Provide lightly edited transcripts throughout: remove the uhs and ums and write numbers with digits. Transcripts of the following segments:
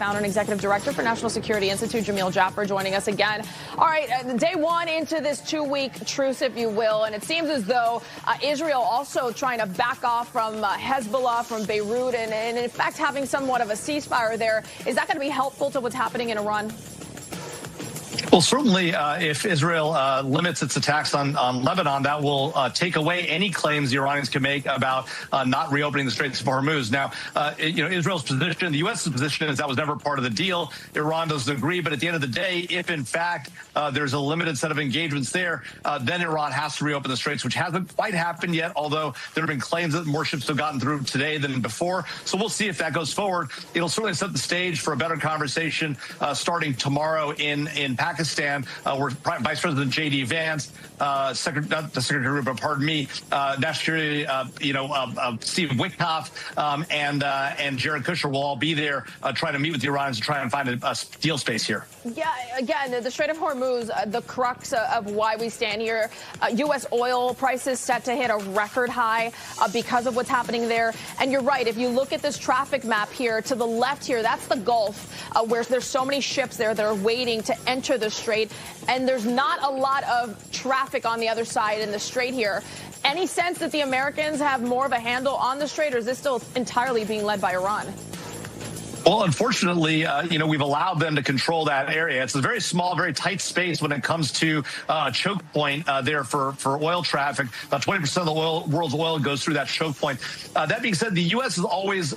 founder and executive director for National Security Institute, Jamil Jaffer, joining us again. All right, day one into this 2-week truce, if you will, and it seems as though Israel also trying to back off from Hezbollah, from Beirut, and in fact having somewhat of a ceasefire there. Is that going to be helpful to what's happening in Iran? Well, certainly, if Israel limits its attacks on Lebanon, that will take away any claims the Iranians can make about not reopening the Straits of Hormuz. Now, Israel's position, the U.S.'s position is that was never part of the deal. Iran doesn't agree. But at the end of the day, if in fact there's a limited set of engagements there, then Iran has to reopen the Straits, which hasn't quite happened yet, although there have been claims that more ships have gotten through today than before. So we'll see if that goes forward. It'll certainly set the stage for a better conversation starting tomorrow in Pakistan. Where Vice President J.D. Vance, National Security, Steve Witkoff, and Jared Kushner will all be there trying to meet with the Iranians to try and find a deal space here. Yeah, again, the Strait of Hormuz, the crux of why we stand here. U.S. oil prices set to hit a record high because of what's happening there. And you're right, if you look at this traffic map here to the left here, that's the Gulf, where there's so many ships there that are waiting to enter the strait, and there's not a lot of traffic on the other side in the strait here. Any sense that the Americans have more of a handle on the strait, or is this still entirely being led by Iran? Well, unfortunately, we've allowed them to control that area. It's a very small, very tight space when it comes to choke point there for oil traffic. About 20% of the world's oil goes through that choke point. That being said, the U.S. has always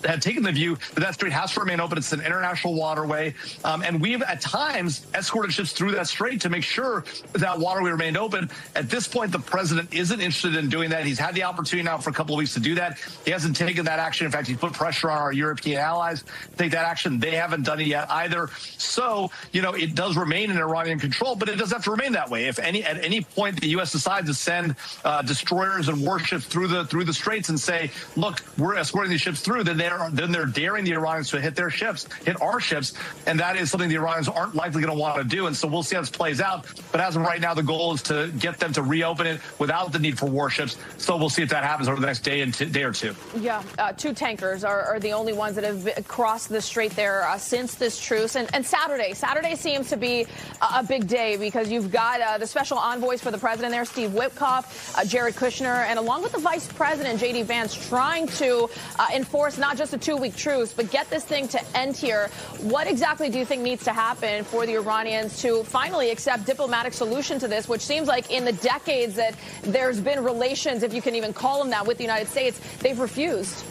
had taken the view that strait has to remain open. It's an international waterway. And we've at times escorted ships through that strait to make sure that waterway remained open. At this point, the president isn't interested in doing that. He's had the opportunity now for a couple of weeks to do that. He hasn't taken that action. In fact, he put pressure on our European allies to take that action. They haven't done it yet either. So, it does remain in Iranian control, but it doesn't have to remain that way. If at any point the U.S. decides to send destroyers and warships through the straits and say, look, we're escorting these ships through, then they're daring the Iranians to hit our ships, and that is something the Iranians aren't likely going to want to do. And so we'll see how this plays out. But as of right now, the goal is to get them to reopen it without the need for warships. So we'll see if that happens over the next day or two. Yeah, 2 tankers are the only ones that have crossed the strait there since this truce. And Saturday seems to be a big day because you've got the special envoys for the president there, Steve Witkoff, Jared Kushner, and along with the vice president, J.D. Vance, trying to enforce not just a 2-week truce, but get this thing to end here. What exactly do you think needs to happen for the Iranians to finally accept diplomatic solution to this, which seems like in the decades that there's been relations, if you can even call them that, with the United States, they've refused?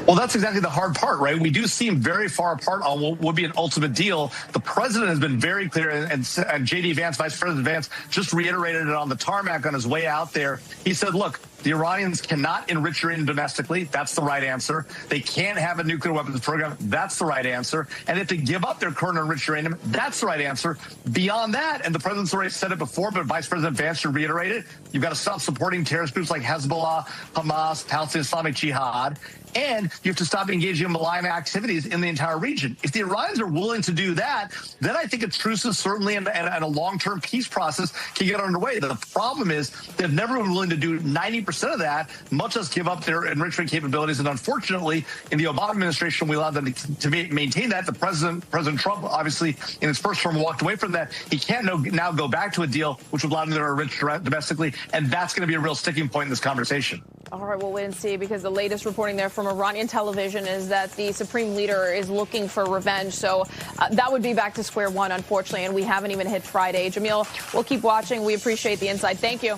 Well, that's exactly the hard part, right? We do seem very far apart on what would be an ultimate deal. The president has been very clear, and J.D. Vance, Vice President Vance, just reiterated it on the tarmac on his way out there. He said, look, the Iranians cannot enrich uranium domestically. That's the right answer. They can't have a nuclear weapons program. That's the right answer. And if they give up their current enriched uranium, that's the right answer. Beyond that, and the president's already said it before, but Vice President Vance should reiterate it, you've got to stop supporting terrorist groups like Hezbollah, Hamas, Palestinian Islamic Jihad, and you have to stop engaging in malign activities in the entire region. If the Iranians are willing to do that, then I think a truce is certainly and a long-term peace process can get underway. The problem is they've never been willing to do 90% of that, much less give up their enrichment capabilities. And unfortunately, in the Obama administration, we allowed them to maintain that. The President Trump, obviously, in his first term, walked away from that. He can't now go back to a deal which would allow them to enrich domestically, and that's going to be a real sticking point in this conversation. All right, we'll wait and see, because the latest reporting there from Iranian television is that the supreme leader is looking for revenge. So that would be back to square one, unfortunately, and we haven't even hit Friday. Jamil, we'll keep watching. We appreciate the insight. Thank you.